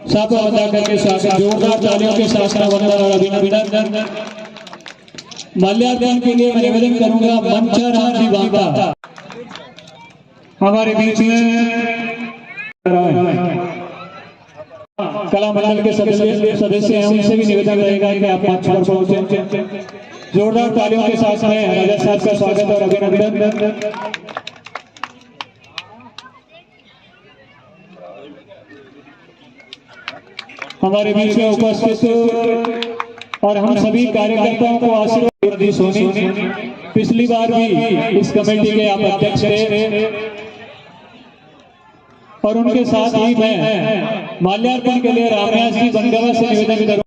सब अदा करके स्वागत, जोरदार तालियों के साथ वंदन और अभिनंदन। माल्यार्पण के लिए मैं निवेदन करूंगा मंचा राम जी वांका हमारे बीच में कला मंडल के सदस्य हैं, उनसे भी निवेदन रहेगा कि आप मंच पर पहुंचे। जोरदार तालियों के साथ में राजा साहब का स्वागत और अभिनंदन। हमारे बीच में उपस्थित और हम सभी कार्यकर्ताओं को आशीर्वाद सोनी, पिछली बार भी इस कमेटी के आप अध्यक्ष थे और उनके साथ ही मैं माल्यार्पण के लिए रामयास जी बनगवा से निवेदन करूं।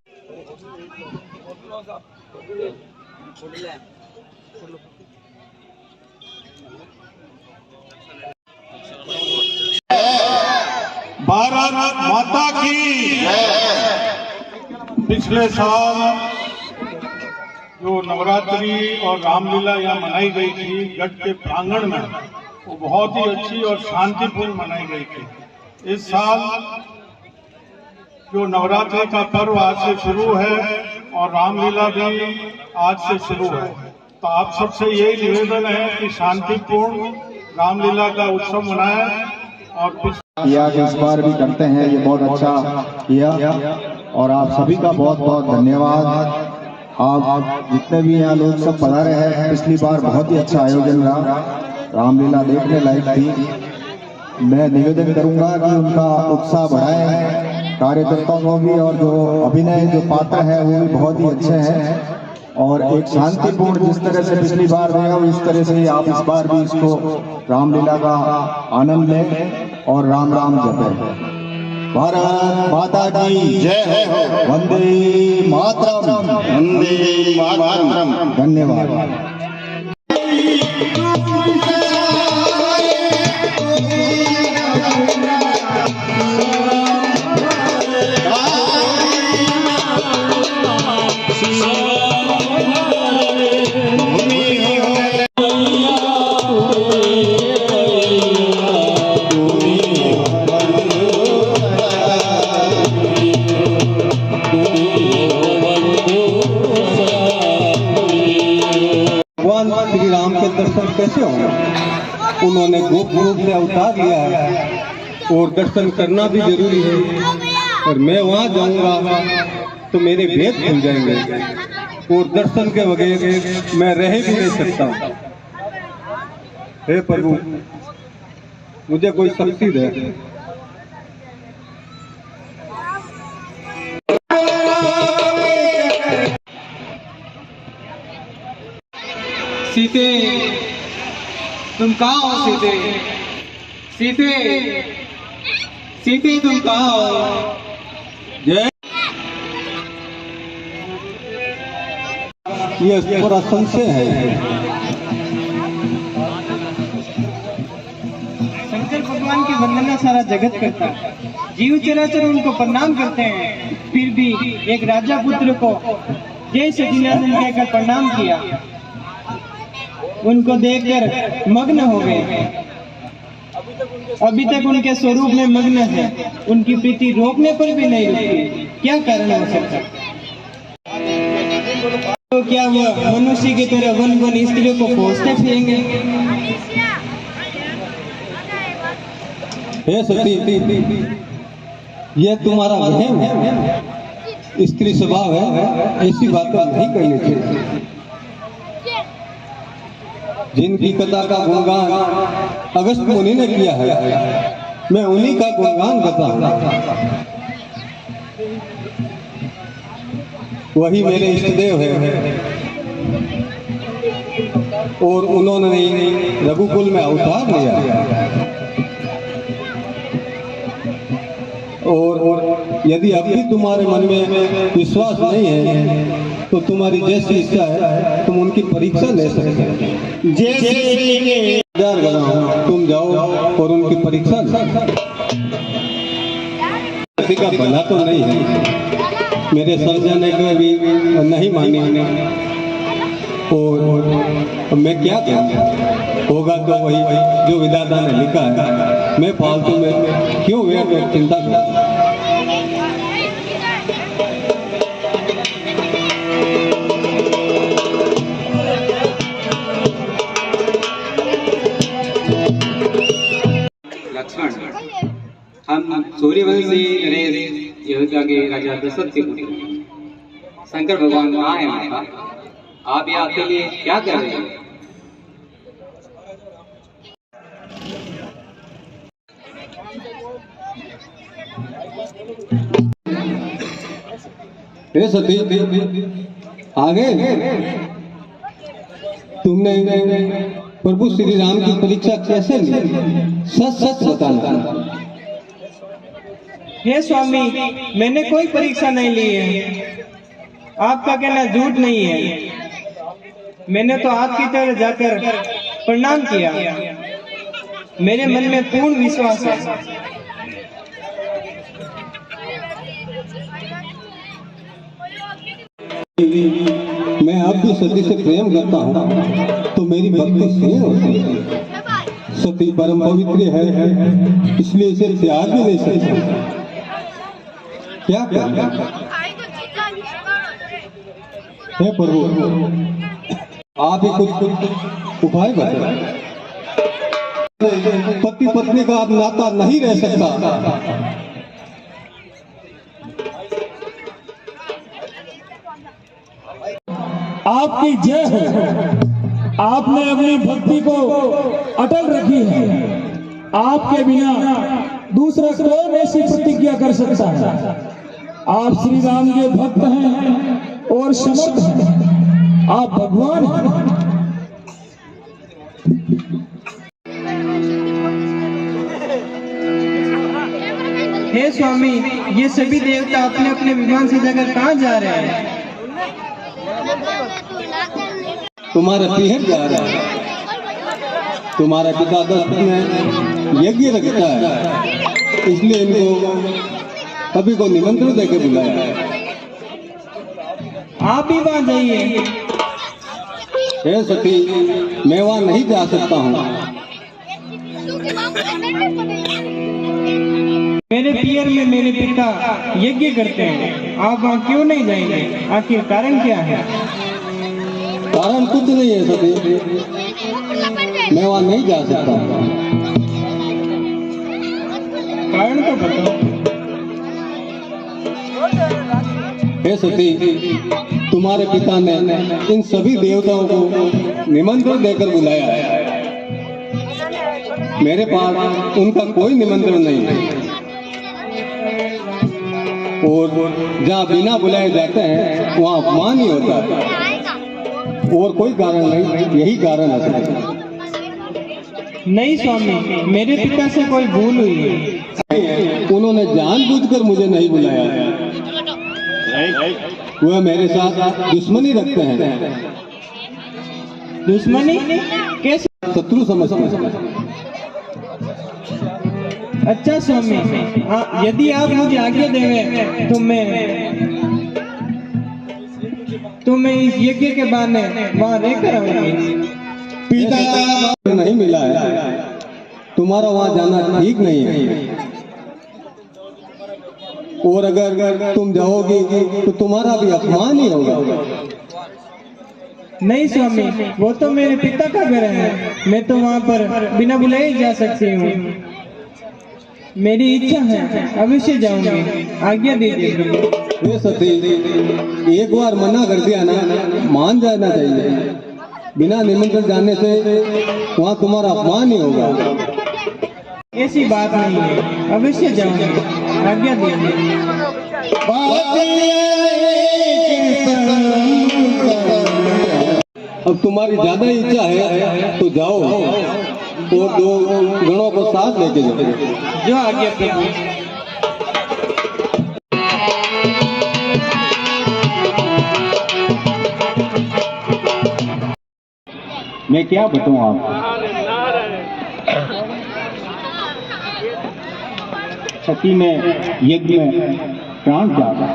भारत माता की पिछले साल जो नवरात्रि और रामलीला यहाँ मनाई गई थी गढ़ के प्रांगण में, वो बहुत ही अच्छी और शांतिपूर्ण मनाई गई थी। इस साल जो नवरात्रि का पर्व आज से शुरू है और रामलीला भी आज से शुरू है, तो आप सबसे यही निवेदन है कि शांतिपूर्ण रामलीला का उत्सव मनाएं और किया कि इस बार भी करते हैं, ये बहुत अच्छा किया और आप सभी का बहुत बहुत धन्यवाद। आप जितने भी यहाँ लोग सब पधारे हैं, पिछली बार बहुत ही अच्छा आयोजन रहा, रामलीला देखने लायक थी। मैं निवेदन करूंगा कि उनका उत्साह बढ़ाएं, कार्यकर्ताओं को भी, और जो अभिनय जो पात्र है वो भी बहुत ही अच्छे हैं और एक शांतिपूर्ण जिस तरह से पिछली बार देखा इस तरह से आप इस बार भी इसको रामलीला का आनंद लें और राम राम जपें। भारत माता की जय हो, वंदे मातरम, वंदे मातरम। धन्यवाद। श्री राम के दर्शन कैसे होंगे? उन्होंने गोप रूप से अवतार लिया है और दर्शन करना भी जरूरी है। और मैं वहां जाऊंगा तो मेरे भेद खुल जाएंगे और दर्शन के बगैर मैं रह भी नहीं सकता। हे प्रभु, मुझे कोई शक्ति दे। सीते, तुम कहाँ हो? सीते, सीते, सीते, तुम कहाँ हो? जय। ये पूरा संशय है। शंकर भगवान की वंदना सारा जगत करता है, जीव चराचर उनको प्रणाम करते हैं, फिर भी एक राजा पुत्र को जय सचिदानंद कहकर प्रणाम किया। उनको देखकर मग्न हो गए, अभी तक उनके स्वरूप में मग्न है, उनकी प्रीति रोकने पर भी नहीं रुकी। क्या कारण हो सकता? तो क्या वह मनुष्य की तरह वन वन स्त्रियों को खोजते फिरेंगे? हे सती, ये तुम्हारा वहम है, स्त्री स्वभाव है, ऐसी बातें नहीं कहनी चाहिए। जिनकी कथा का गुणगान अगस्त मुनि ने किया है, मैं उन्हीं का गुणगान करता हूँ। वही मेरे इष्टदेव है और उन्होंने रघुकुल में अवतार लिया। और यदि अभी तुम्हारे मन में विश्वास नहीं है तो तुम्हारी जैसी इच्छा है तुम उनकी परीक्षा ले सकते हो। जैसे तुम जाओ और उनकी परीक्षा लो। किसी का भला तो नहीं है, मेरे समझाने को भी नहीं मानी और मैं क्या कहूँ, होगा तो वही जो विधाता ने लिखा है। मैं फालतू में क्यों चिंता करूँ। हम सूर्यवंशी नरेश अयोध्या के राजा दशरथ के पुत्र शंकर भगवान कहाँ है माता? आप यहाँ अकेले क्या कर रहे हैं? हे सती आ गए? तुमने प्रभु श्री राम की परीक्षा कैसे ली? सच सच बताना। हे स्वामी, मैंने कोई परीक्षा नहीं ली है। आपका कहना झूठ नहीं है। मैंने तो आपकी तरह जाकर प्रणाम किया। मेरे मन में पूर्ण विश्वास है। मैं अब भी सती से प्रेम करता हूँ तो मेरी भक्ति से होती है। सती परम पवित्र है, इसलिए इसे त्याग भी नहीं सकता। क्या करें? हे प्रभु, आप ही कुछ उपाय बताएं। पति पत्नी का अब नाता नहीं रह सकता। आपकी जय हो। आपने अपनी भक्ति को अटल रखी है। आपके बिना दूसरा कौन ऐसी प्रतिज्ञा कर सकता है? आप श्री राम के भक्त हैं और समर्थ हैं। आप भगवान हैं। हे स्वामी, ये सभी देवता अपने अपने विमान से जाकर कहाँ जा रहे हैं? तुम्हारा पीहर जा रहा है। तुम्हारा पिता दशरथ ने यज्ञ रखता है, इसलिए इनको अभी को निमंत्रण देकर बुलाया है। आप ही वहाँ जाइए। हे सती, मैं वहाँ नहीं जा सकता हूँ। मेरे पियर में मेरे पिता यज्ञ करते हैं। आप वहाँ क्यों नहीं जाएंगे? आखिर कारण क्या है? कारण कुछ नहीं है सती, मैं वहाँ नहीं जा सकता। कारण तो बताओ। हे सती, तुम्हारे पिता ने इन सभी देवताओं को निमंत्रण देकर बुलाया है। मेरे पास उनका कोई निमंत्रण नहीं है। और जहाँ बिना बुलाए जाते हैं वहाँ अपमान ही होता है। और कोई कारण नहीं, यही कारण है। नहीं स्वामी, मेरे पिता से कोई भूल हुई है। उन्होंने जानबूझकर मुझे नहीं बुलाया है। वह मेरे साथ दुश्मनी रखते हैं। दुश्मनी कैसे? शत्रु समझते हैं। अच्छा स्वामी, यदि आप मुझे आज्ञा देवे तो मैं इस यज्ञ के बहाने वहाँ रहकर आऊंगी। पिता नहीं मिला है, तुम्हारा वहाँ जाना ठीक नहीं है। और अगर तुम जाओगी तो तुम्हारा भी अपमान ही होगा। नहीं स्वामी, वो तो मेरे पिता का घर है। मैं तो वहाँ पर बिना बुलाए जा सकती हूँ। मेरी इच्छा है, अवश्य जाऊंगी। आज्ञा दीजिए। ये सती, एक बार मना कर दिया ना, मान जाना चाहिए। बिना निमंत्रण जाने से वहाँ तुम्हारा अपमान ही होगा। ऐसी बात नहीं है, अवश्य जाऊंगी। आज्ञा दीजिए। अब तुम्हारी ज्यादा इच्छा है तो जाओ और 2 गणों को साथ लेके जाओ। जो आज्ञा प्रभु। मैं क्या बताऊं आपको? सती ने यज्ञ में प्राण त्यागा।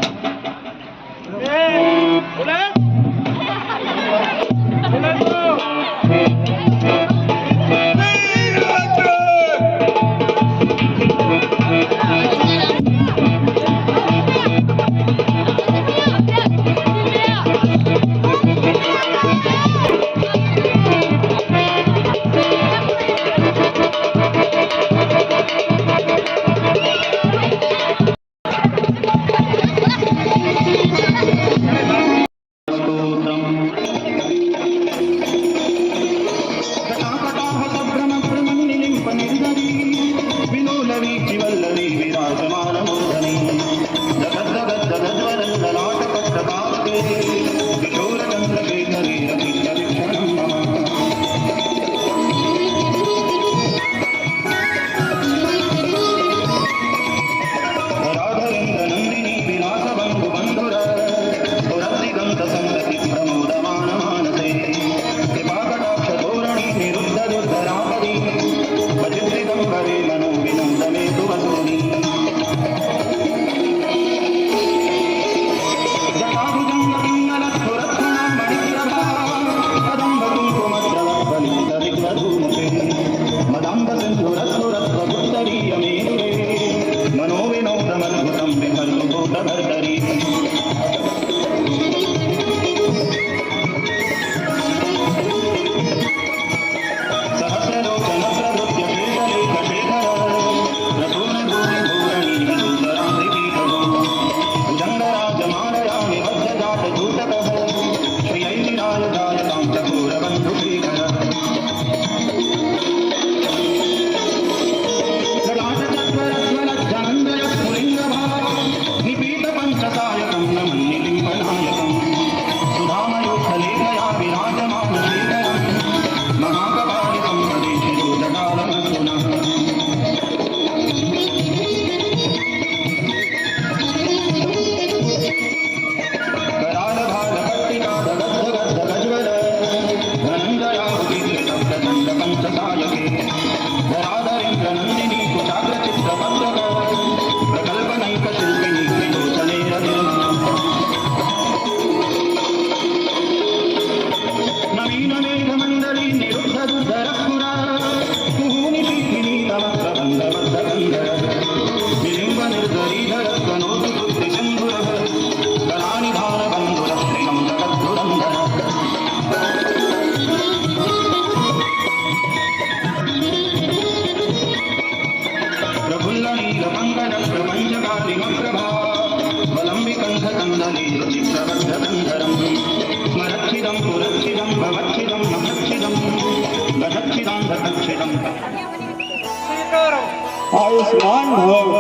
आयुष्मान भव।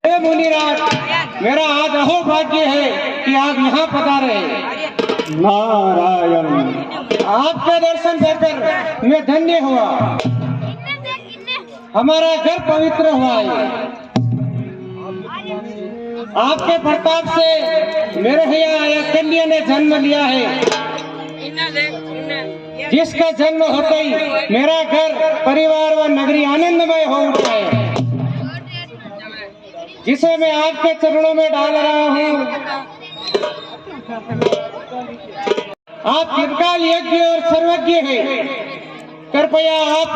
हे मुनिराज, मेरा आज अहो भाग्य है कि आप यहाँ पधारे। नारायण। आपके दर्शन देकर मैं धन्य हुआ, हमारा घर पवित्र हुआ है। आपके प्रताप से मेरे यहाँ कन्या ने जन्म लिया है, जिसका जन्म होते ही मेरा घर परिवार व नगरी आनंदमय हो उठा है, जिसे मैं आपके चरणों में डाल रहा हूँ। आप त्रिकाल यज्ञ और सर्वज्ञ हैं, कृपया आप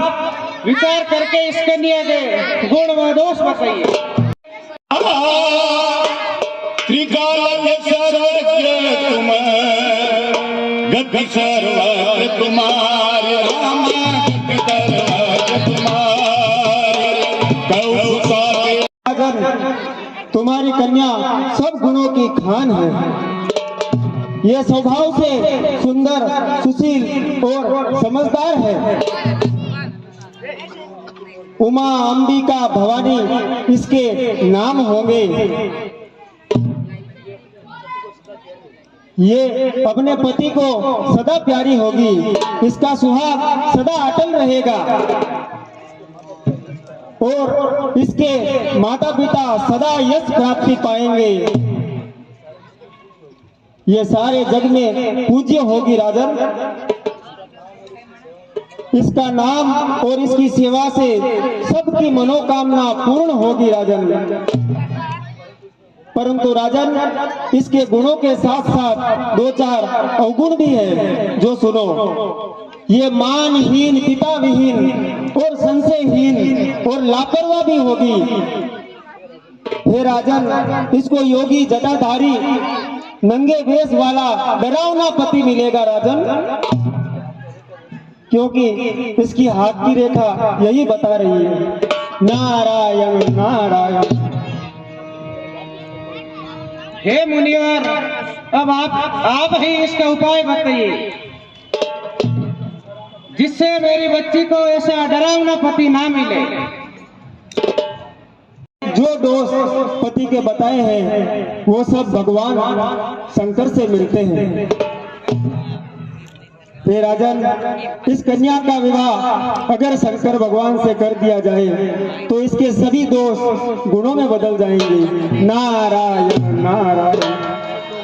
विचार करके इस कन्या के गुण व दोष बताइए। त्रिकाल सर्वज्ञ तुम गति सर्वज्ञ तुम्हारे राम गति सर्वज्ञ तुम्हारे तुम्हारी कन्या सब गुणों की खान है। ये स्वभाव से सुंदर, सुशील और समझदार है। उमा, अंबिका, भवानी इसके नाम होंगे। ये अपने पति को सदा प्यारी होगी, इसका सुहाग सदा अटल रहेगा और इसके माता पिता सदा यश प्राप्ति पाएंगे। ये सारे जग में पूज्य होगी राजन। इसका नाम और इसकी सेवा से सबकी मनोकामना पूर्ण होगी राजन। परंतु राजन, इसके गुणों के साथ साथ दो चार अवगुण भी है, जो सुनो। ये मानहीन, पिता विहीन और संशयहीन और लापरवाह भी होगी। हे राजन, इसको योगी जटाधारी नंगे वेश वाला डरावना पति मिलेगा राजन, क्योंकि इसकी हाथ की रेखा यही बता रही है। नारायण नारायण। हे मुनिवर, अब आप ही इसका उपाय बताइए, जिससे मेरी बच्ची को ऐसा डरावना पति ना मिले। जो दोष पति के बताए हैं वो सब भगवान शंकर से मिलते हैं। हे राजन, इस कन्या का विवाह अगर शंकर भगवान से कर दिया जाए तो इसके सभी दोष गुणों में बदल जाएंगे। नारायण नारायण।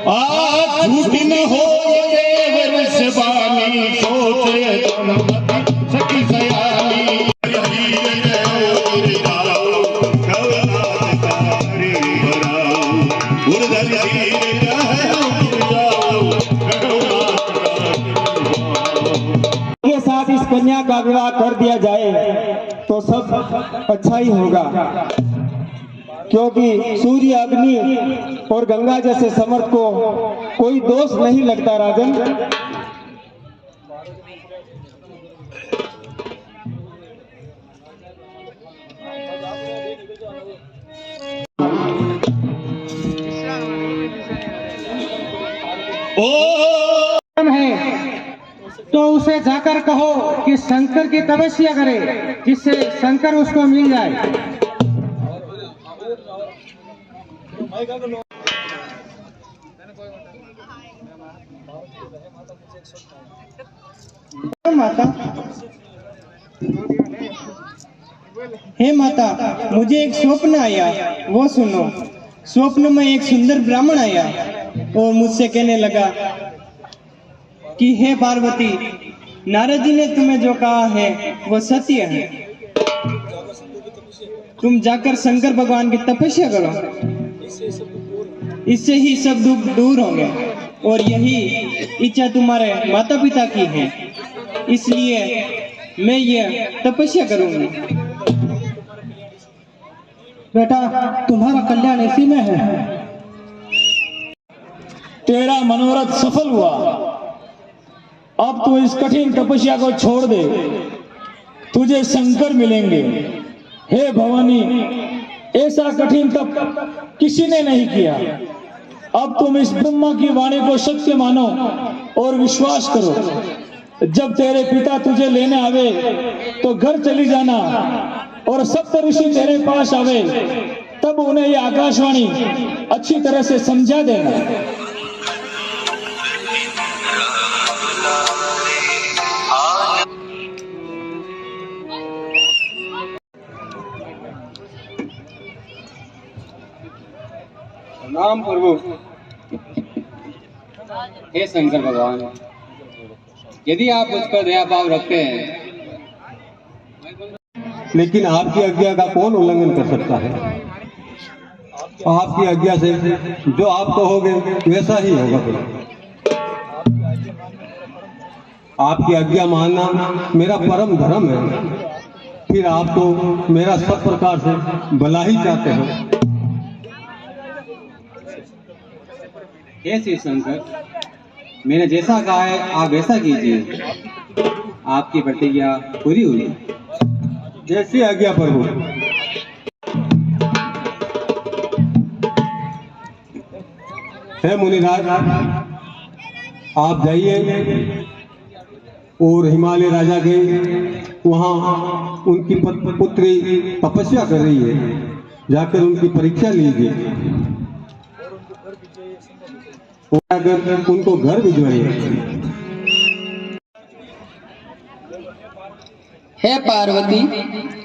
आज झूठ न हो ये वृषभानी सोचे सखी सयानी के साथ इस कन्या का विवाह कर दिया जाए तो सब अच्छा ही होगा, क्योंकि सूर्य, अग्नि और गंगा जैसे समर्थ को कोई दोष नहीं लगता राजन। है तो उसे जाकर कहो कि शंकर की तपस्या करे, जिससे शंकर उसको मिल जाए। माता, हे माता, मुझे एक स्वप्न आया, वो सुनो। स्वप्न में एक सुंदर ब्राह्मण आया और मुझसे कहने लगा कि हे पार्वती, नारद जी ने तुम्हें जो कहा है वो सत्य है। तुम जाकर शंकर भगवान की तपस्या करो, इससे ही सब दुख दूर होंगे और यही इच्छा तुम्हारे माता पिता की है, इसलिए मैं ये तपस्या करूंगी। बेटा, तुम्हारा कल्याण इसी में है। तेरा मनोरथ सफल हुआ। अब तू इस कठिन तपस्या को छोड़ दे, तुझे शंकर मिलेंगे। हे भवानी, ऐसा कठिन तप किसी ने नहीं किया। अब तुम इस ब्रह्मा की वाणी को सत्य मानो और विश्वास करो। जब तेरे पिता तुझे लेने आवे तो घर चली जाना, और सप्त ऋषि तेरे पास आवे तब उन्हें ये आकाशवाणी अच्छी तरह से समझा देना। नाम प्रभु। हे शंकर भगवान, यदि आप मुझ पर दया भाव रखते हैं, लेकिन आपकी आज्ञा का कौन उल्लंघन कर सकता है? आपकी आज्ञा से जो आप कहोगे वैसा ही होगा। आपकी आज्ञा मानना मेरा परम धर्म है। फिर आप तो मेरा सब प्रकार से भला ही चाहते हो। हे शिव शंकर, मैंने जैसा कहा है आप वैसा कीजिए। आपकी प्रतिज्ञा पूरी हुई। जैसी आज्ञा प्रभु। हे मुनिराज, आप जाइए और हिमालय राजा के वहाँ उनकी पुत्री तपस्या कर रही है, जाकर उनकी परीक्षा लीजिए और अगर उनको घर भिजवाइए। हे पार्वती,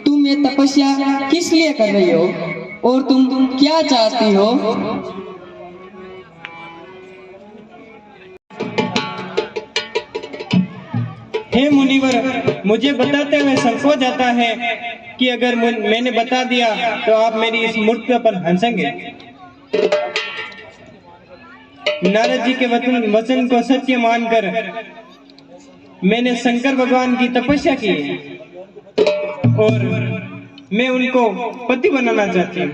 तुम ये तपस्या किस लिए कर रही हो और तुम क्या चाहती हो? हे मुनिवर, मुझे बताते हुए संकोच आता है कि अगर मैंने बता दिया तो आप मेरी इस मूर्ति पर हंसेंगे। नारद जी के वचन को सत्य मानकर मैंने शंकर भगवान की तपस्या की और मैं उनको पति बनाना चाहती हूँ।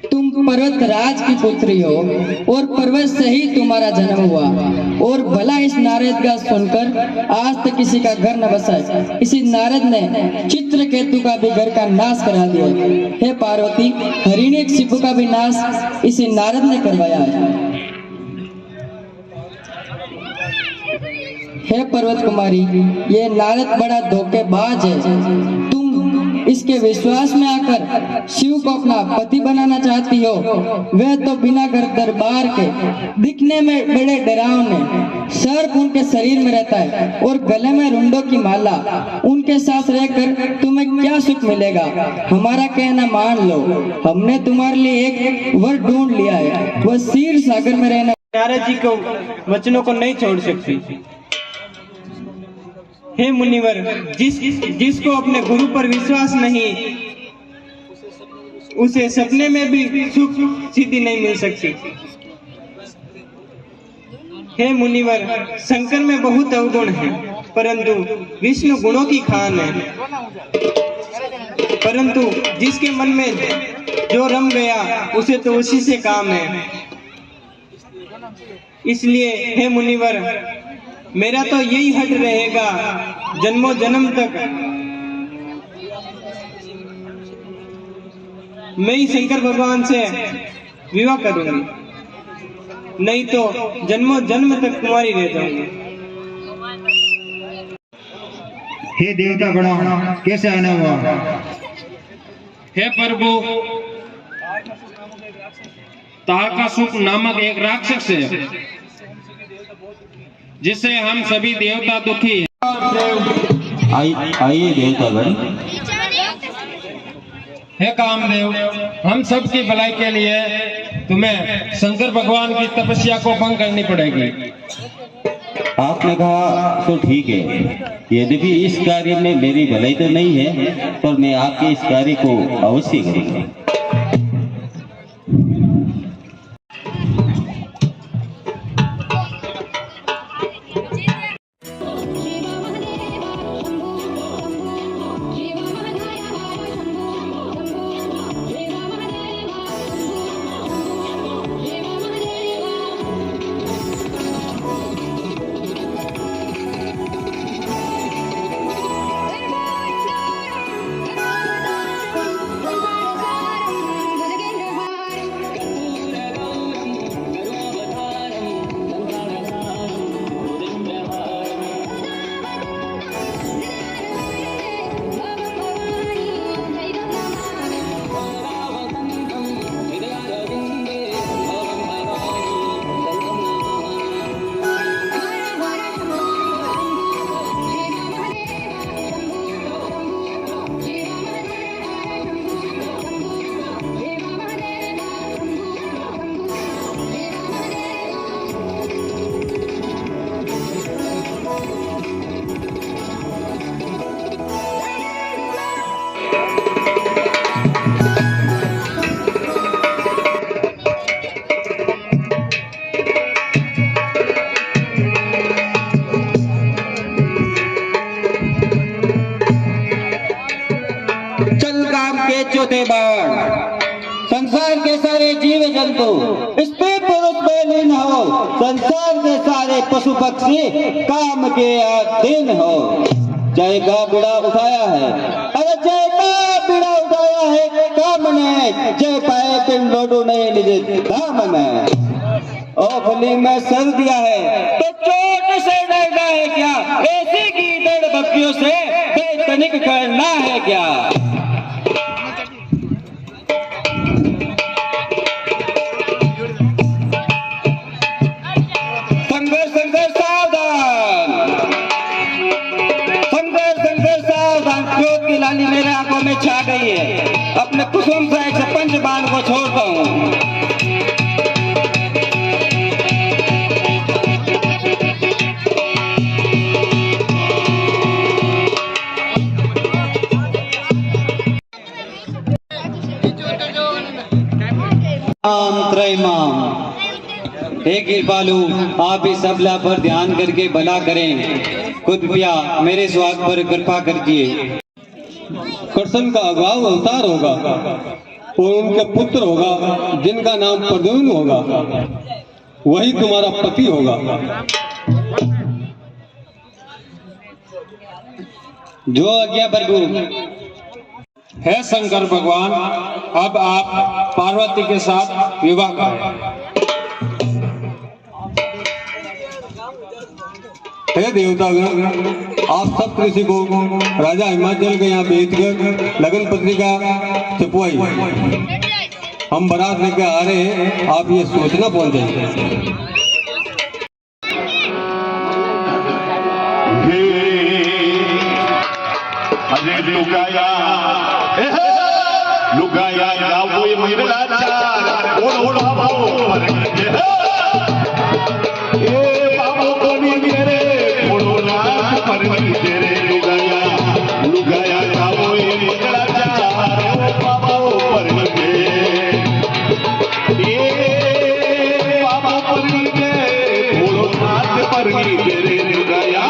तुम पर्वत राज की पुत्री हो और पर्वत से ही तुम्हारा जन्म हुआ, और भला इस नारद का सुनकर आज तक किसी का घर न बसा है। इसी नारद ने चित्रकेतु का भी घर का नाश करा दिया। हे पार्वती, हिरण्यकशिपु का भी नाश इसी नारद ने करवाया है। हे पर्वत कुमारी, ये नारद बड़ा धोखेबाज है। तुम इसके विश्वास में आकर शिव को अपना पति बनाना चाहती हो। वह तो बिना घर दरबार के, दिखने में बड़े डरावने, सर्प उनके शरीर में रहता है और गले में रुंडों की माला। उनके साथ रहकर तुम्हें क्या सुख मिलेगा? हमारा कहना मान लो, हमने तुम्हारे लिए एक वर ढूंढ लिया है। वह क्षीर सागर में रहना। नारद जी को वचनों को नहीं छोड़ सकती। हे मुनिवर, जिसको अपने गुरु पर विश्वास नहीं, उसे सपने में भी सुख सिद्धि नहीं मिल सकती। हे मुनिवर, शंकर में बहुत अवगुण है, परंतु विष्णु गुणों की खान है। परंतु जिसके मन में जो रम गया उसे तो उसी से काम है। इसलिए हे मुनिवर, मेरा तो यही हट रहेगा, जन्मों जन्म तक मैं ही शंकर भगवान से विवाह करूंगी, नहीं तो जन्मों जन्म तक कुंवारी रह जाऊंगी। हे देवता गणों, कैसे आना हुआ? हे प्रभु, तारकासुर नामक एक राक्षस है जिससे हम सभी देवता दुखी हैं। आइए देवतागण। हे कामदेव, हम सब की भलाई के लिए तुम्हें शंकर भगवान की तपस्या को भंग करनी पड़ेगी। आपने कहा तो ठीक है। यद्यपि इस कार्य में मेरी भलाई तो नहीं है, पर मैं आपके इस कार्य को अवश्य करूंगा। फूटे बाण। संसार के सारे जीव जंतु स्त्री पुरुष में लीन हो, संसार के सारे पशु पक्षी काम के अधीन हो। जय का बीड़ा उठाया है, अरे जय का बीड़ा उठाया है काम ने, जय पाए पिंड लोडू नहीं निज धाम में। ओ फली में सर दिया है तो चोट से डरना है क्या, ऐसी की दृढ़ भक्तियों से तनिक करना है क्या। संघर्ष संघर्ष सावधान, संघर्ष संघर्ष सावधान। क्रोध की लाली मेरे आंखों में छा गई है, अपने कुसुम से एक पंच बाण को छोड़ता हूँ। हे कृपालु, आप इस अबला पर ध्यान करके भला करें। खुद पिया मेरे स्वाग पर कृपा कीजिए। कृष्ण का अगवाव अवतार होगा और उनके पुत्र होगा जिनका नाम प्रद्युम्न होगा, वही तुम्हारा पति होगा। जो आज्ञा प्रभु। हे शंकर भगवान, अब आप पार्वती के साथ विवाह करें। हे देवतागण, आप सब ऋषि को राजा हिमाचल के यहाँ भेज कर लगन पत्रिका छपवाई। हम बारात लेकर आ रहे हैं, आप ये सोचना पहुंच जाए। अरे लुगाया जावोय मंगलाचार ओढ भाऊ ए बाबू कोणी मेरे ओढोला परमी तेरे लुगाया जावोय मंगलाचार ओ बाबू परमी ए बाबू परमी ओढोला परमी तेरे लुगाया